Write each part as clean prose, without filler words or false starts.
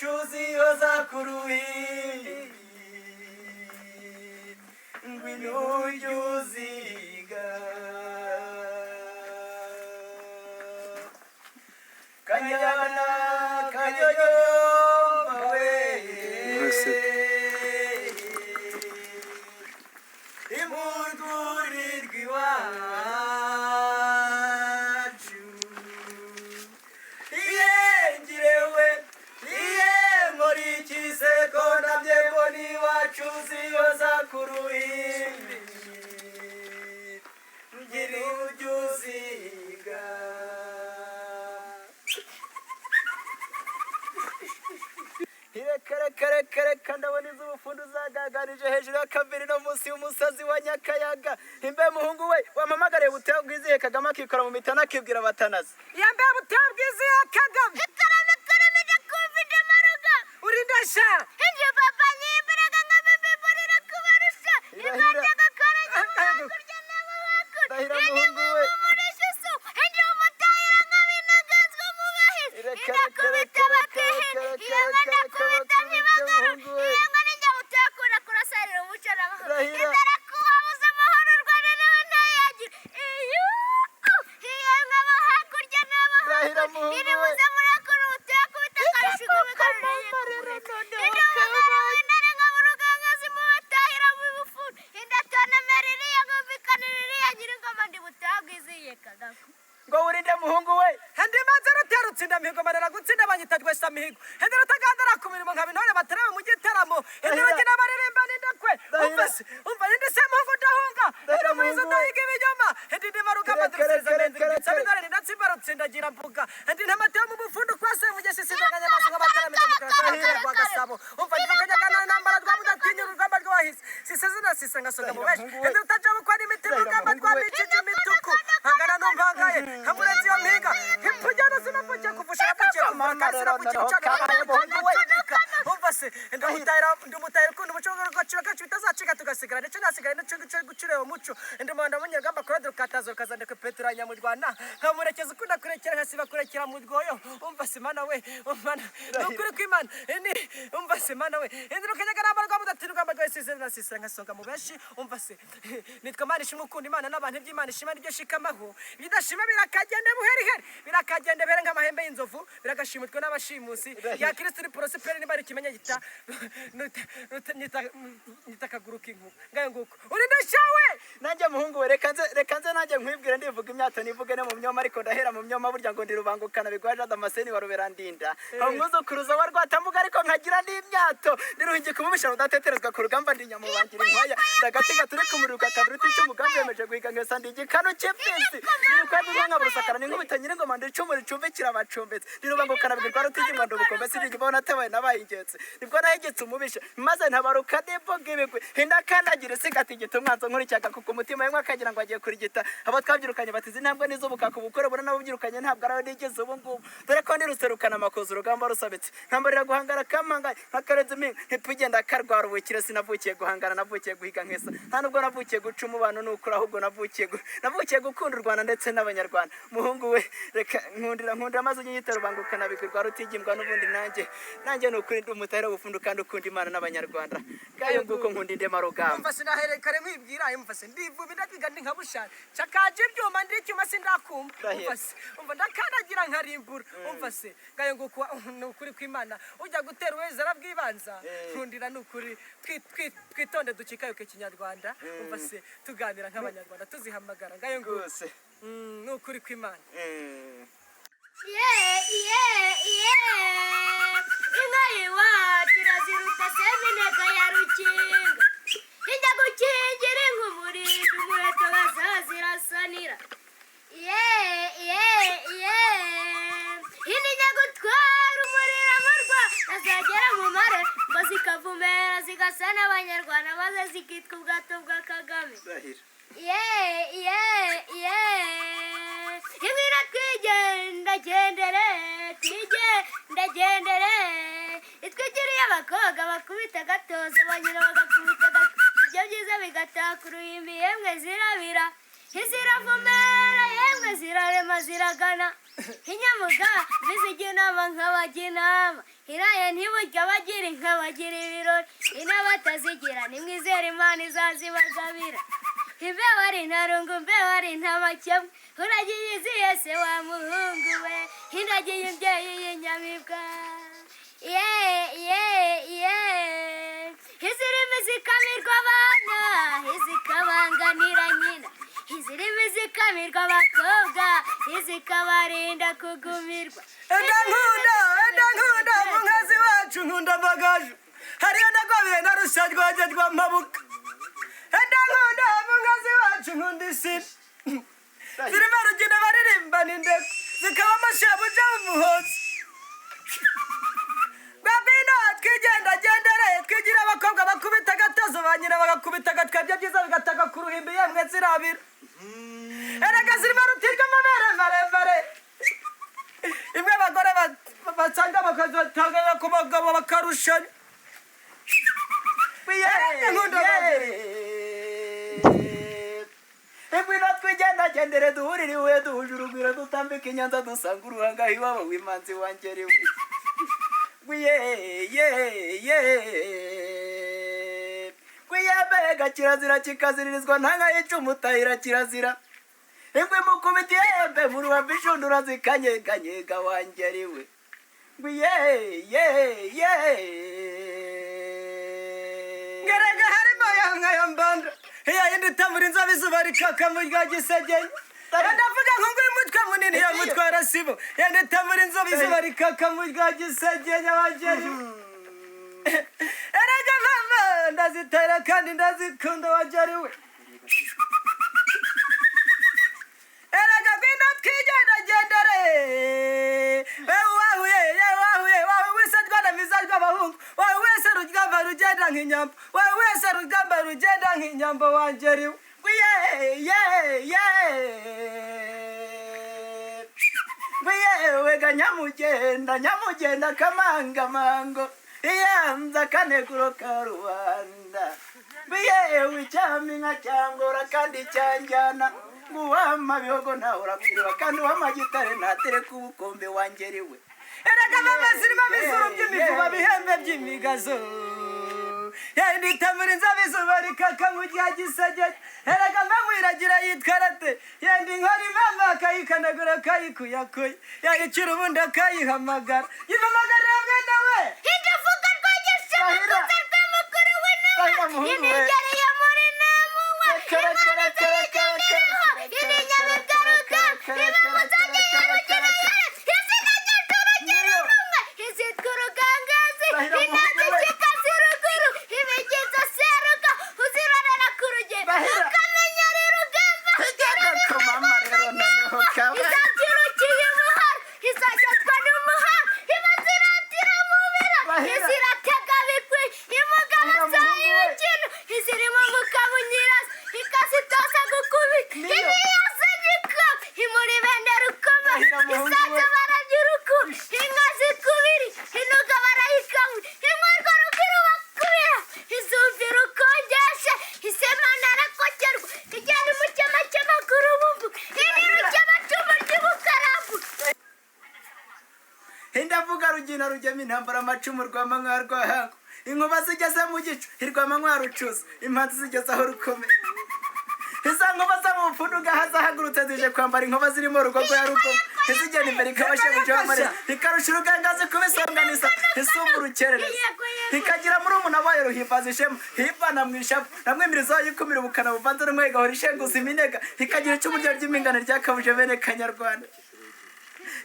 wacu zihoza ku ruhimbi ngwino ujye uziga kanyana kanyoyomba we imurwuri rw'iwacu iyengirewe iyemurikize ko nabye mbona iwacu zihoza ku ruhimbi ngiri ujye uziga reka ndabona iz'ubufundi uzagaganije hejuru y'akabiri no munsi y'umusozi wa Nyakayaga imbe muhungu we wampamagariye buteho bwizihiye Kagame akikora mu mitana akibwira abatanazi yambe buteho bwizihiye Kagame karame ndakumvide maruga urindasha inje papa nyimbaraga nkabimburira kubarusha imana gakoranye kurya nabo bakuru ndahira muhungu we murishisu inje umutayira nkabinagazwa mubahizi ndakubita bakihi yanga ndakubita ntibagaru yanga ninjya utakura kurasarira umuco n'amahoro indara kubabuza amahoro rwanda nawe ntayagira iyo yanga abo hakurya n'abo hakurya iribuze murakuru utakubita akarushigo bikaruriye ngo urinde muhungu we handi maze ruterutsinda mihigo marera gutsinda banyita twesa mihigo handi rutagandara ku mirimo nka bintore baterewe mu gitaramo handi rugina baririmba n'indekwe umva nindi se muhungu udahunga handi muhizo udahiga ibinyoma handi ndima rugamba durusiza mendiri sabidore nindatsimba rutsindagira mbuga handi ntamateo mu bufundu kwase mugesi sizaganya maso nk'abataramiza mukarasa rwa gasabo umva ndikanyagana n'ambara rwamudatinya urugamba rwahise sisezina sisa ngasoga mu beshi handi rutaja gukora imitima urugamba rwamicije imituku hangana n'umpangaye hamurezi yo mpiga hipujana sinapuche kuvusha napuche kumaka sinapuche kuchaka umva se ndumutayira kundi umuco gaciro kacu bitazacika tugasigara ndetse nasigara n'icyo gucureba umuco ndumanda munyagamba kora dukatazo kazandika Petro nyamurwana nkamurekeza ukunda kurekera nkasiba kurekera mu rwoyo umva se mana we umana nukuri kwimana ni umva se mana we ndurukanyagara namba rwamudati rugamba rwese nasisa nkasonga mu beshi umva se nitwa Mana ishimwe ukunda Imana n'abantu by'Imana ishima n'iryo shikamaho bidashima birakagenda buheriheri birakagenda bere nk'amahembe y'inzovu biragashimutwe n'abashimusi ya Kristo Prosperi n'ibari kimenya gita nitakaguru k'inkuba ngayo nguko uri ndashawe nanjye muhungu we reka nze nanjye nkwibwire ndivuga imyato nivuge ne mu myoma ariko ndahera mu myoma burya ngo ndirubangukana bigwaje Damascene wa Ruberandinda umwuzukuruza wa Rwatambuga ariko nkagira n'imyato ndiruhinge kumubisha udateterezwa ku rugamba ndi nyamubangira inkwaya ndagatiga turi kumuruka kabiruti cy'umugambi yemeje guhiga ngesa ndigikano cy'epfisi ndirukwandi nka burusakara n'inkubita nyir'ingoma ndicumura icumbikira abacumbetse ndirubangukana bigirwa rutigimwa ndubukombe sinigibona atabaye nabayingetse nibwo nahegetse umubisha maze ntabaruka nimvuga ibigwi hindakandagira sigatigita umwanzo nkuricyaga kuko umutima yemwe akagira ngo agiye kurigita abo twabyirukanye batizi intambwe n'izubuka ku bukore bura nabo byirukanye ntabwo arawe nigeze ubu ngubu dore ko ndiruserukana amakozi urugamba rusabetse nkambarira guhangara kamangaye nkakarenza impinga ntitugenda karwara ubukire sinavukiye guhangara navukiye guhiga nkesa nta nubwo navukiye guca umubano n'ukuri ahubwo navukiye gukunda u Rwanda ndetse n'abanyarwanda muhungu we reka nkundira maze unyita rubangukana bigirwa rutigimbwa n'ubundi nanjye n'ukuri ndi umutahira w'ubufundu kandi ukunda Imana n'abanyarwanda ngayo nguko nkunda indema rugamba umva sinaherekare nkwibwira umva se ndivuba ndakwiga ndi nkabushana chakaje ibyuma ndicyuma sindakumva umva ndakandagira nkarimbura umva se ngayo nguko n'ukuri kw'Imana ujya gutera weze arabwibanza nkundira n'ukuri twitonde dukikayo ke kinyarwanda umva se tuganira nk'abanyarwanda tuzihamagara ngayo nguko n'ukuri kw'Imana ingayiwa tiraziruta seminega ya rukinga ijya gukingira inkumurinda umuheto bazazirasanira ininya gutwara umuriro murwa azagera mu mare ngo zikavumera zigasa n'abanyarwanda maze zikitwa ubwato bwa Kagame imwira twigendagendere itwigiriye abakobwa bakubita gatozi banyura bagakubita ibyo byiza bigataka uruhimbi yemwe zirabira ntiziravumera yemwe zirarema ziragana inyamuga zizijya inama nk'abajya inama iraya ntiburya bagira inka bagira ibirori inabatazigira nimwizere imana izazibagabira imbeho ari ntarungu imbeho ari ntamakemwe uragiye iziye se wa muhungu we indagiye imbyeyi y'inyamibwa izirimi zikamirwa abana izikabanganira nyina izirimi zikamirwa abakobwa izikabarinda kugumirwa enda nkunda munkazi wacu nkunda amagaju hariyo nagwabiye na rusha rwanjye rw'amabuka enda nkunda munkazi wacu nkunda isiri zirimo rugina baririmba n'indeko zikaba amashabuja umuhozi babino twigendagendere twigira abakobwa bakubita agatozo ba nyina bagakubita agatwebye byiza bigataga ku ruhimbi yemwe zirabira erega zirimo rutirwa amabere maremare imwe abagore basanga bakazatangana ku bagabo bakarushanya Ngwino twigendagendere duhurire iwe duhuje urugwiro dutambika inyanza dusanga uruhanga iwabo w'imanzi wanjye riwe mbega kirazira kikaziririzwa ntanga y'icumu utahira kirazira ingwe mukubitiye yembe mu rubavu inshundura zikanyeganyega wanjye riwe ngerega harimo ya mbanda iya yindi itamura inzobe izuba rikaka mu rya gisegenya ndavuga ngo nguyu umutwe munini ya mutwara sibo yindi itamura inzobe izuba rikaka mu rya gisegenya wanjyeyo erega mama ndazitera kandi ndazikunda wajyariwe erega ngwino twigendagendere wawe wese rwanda miza rw'abahungu wawe wese rugamba rugenda nk'inyambo wawe wese rugamba rugenda nk'inyambo wanjyariwe wega nyamugenda kamangamango iyanza kaneguro ka rubanda biyewe icyami nka cyangora kandi cyanjyana nguwama bihogo nawe urakwiriba kandi uwamagitare natereka ubukombe wangeriwe erega mama zirimo bizuru by'imivuba bihembe by'imigazo yandi itamura inzobe izuba rikaka mu rya gisegenya erega mama iragira yitwarate yandi inkora imama akayikanagura akayikuyakuye yayicira ubundi akayihamagara yivamagarira mwenda we indavuga rwagisha mukuza rw'amukuru we nawe inigereye muri namuwe imanitserekenereho ininyamigaruka ibamuzanye yabugenewe izina ry'uturugero rumwe izitwa urugangazi inazikikazi ruguru ibigiza seruka uzirorera ku rugero ukamenya ari rugamba izabyirukiye umuhara izagezwa n'umuhara ibaziratira mubira iziratega bikwi imugabo zayo ibikino izirimo mukabunyirasi ikazitoza gukubita iniyazanyika imuri bende rukoma isaza barabyiruku inka zikubiri inuga barayikamwe imwarwa ruguru bakubira izumvira ukongeshe isemana arakogerwa igenda umukemakema ku rubumbu irirukebacumu ry'ubukarabu ndavuga rugina rugema intambara amacumu rwamanywa rwahango inkuba zigeze mu gicu irwamanywa rucuza impanzi zigeze aho rukomeye iza nkuba zo mu mfunduga hazahagurutse zije kwambara inkuba zirimo rugogo ya rugogo izigenda imbere ikabashebuje w'amarira ikarusha urugangazi kubisonganiza isumba urukerereza ikagira muri umuna wayo ruhimbaza ishema hivana mu ishavu namwimirizo yikumira ubukana buvanze rumwe igahora ishenguza iminega ikagira icumu ryo ry'imingano ryakabuje bene kanyarwanda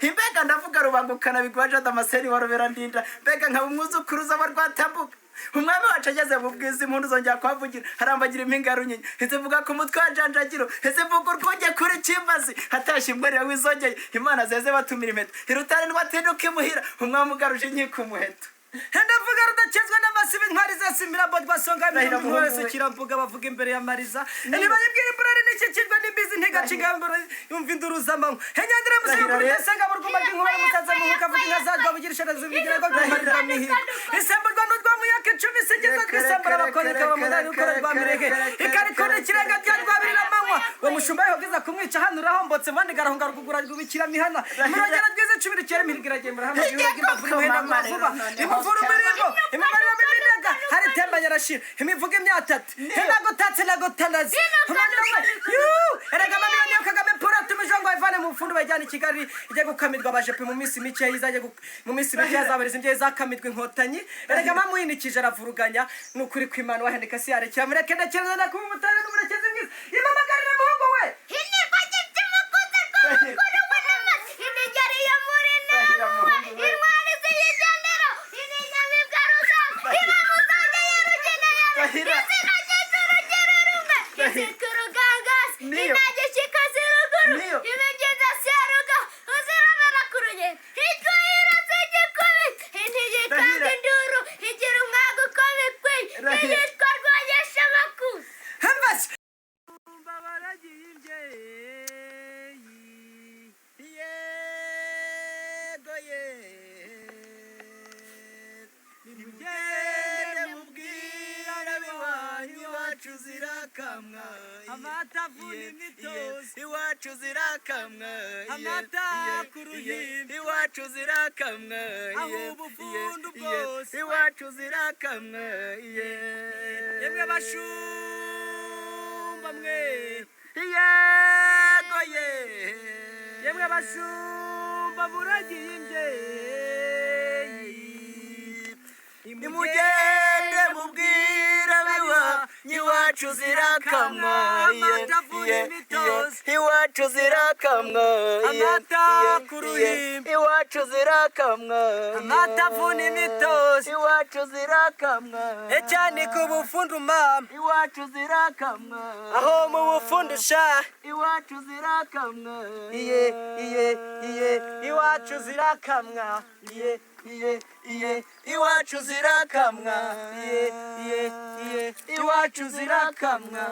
imbega ndavuga rubangukana bigwaje damaseni wa ruberandinda mbega nkaba umwuzukuruza abarwatambuka umwami wacu ageze mu bwiza impundu zongera kuhavugira harambagira impinga ya runyinya izivuga ku mutwe wa janjagiro izivuga urwunge kuri kimbazi hatashye imbwarira wizogeye imana zeze batumira impeta irutare ntibatinduka imuhira umwami ugaruje inkiko umuheto ndavuga rudakizwa n'amasibi intwari zasimira bod basonga mwese kiramvuga bavuga imbere ya Mariza niba yibwiye imburari n'ikikirwa n'imbizi ntigacigambura yumva induru z'amanywa henyandire muzigo ndasanga buruguma bw'inkuru musaza mu kavuga nkazagwa bugirisha nazubigira ko gumarira mihigo isemburwa n'urwa muyaka 10 sigeza kwisembura bakoneka bamudari ukora rwa mireke ikarikone kirenga ryarwabirira amanywa wo mushumba yogeza kumwica hano urahombotse mandi garahunga rugugura rwubikira mihana muragera rwize 10 cyere mihigiragembura hano yugi bavura muhenda mavuba imuvura mirimbo imamarira miminaga hari temba nyarashira imivuga imyatatu henago tatse nago tanazi erega mami niyo Kagame pura tumijongo ivane mu fundo bajyana Kigali ije gukamirwa abajepe mu minsi mike izaje mu minsi mike yazabariza imye zakamirwa inkotanyi erega mama yinikije aravuruganya nukuri kwimana wahendeka si yarekera mureke ndakenza na kumutana n'umurekezi mwiza imamagarira muhungu we hini bagite mukoze ko kuri wanamazi hini yari ya murina intwari ziyijandero hini nyamibwa ruza imamuzanye yarugena izina ry'urugero rumwe izikurugangas inagishikazi ruguru imigeza seruga uzirabara kuruye hijwira zigikubita intigitanga induru igira umwaga ukomikwe iyitwa rwanyesha amakuru hambasi amata vuni mitozi iwacu zirakamwa amata kuruhimbi iwacu zirakamwa aho ubufundu bwose iwacu zirakamwa yemwe bashumba mwe yego yemwe bashumba buragiye imbyeyi nimugende mubwira biwa iwacu zirakamwa amata vuni mitozi iwacu zirakamwa amata kuruhimbi iwacu zirakamwa amata vuni mitozi iwacu zirakamwa cyane ku bufundu mama iwacu zirakamwa aho mu bufundu sha iwacu zirakamwa iwacu zirakamwa iwacu zirakamwa iwacu zirakamwa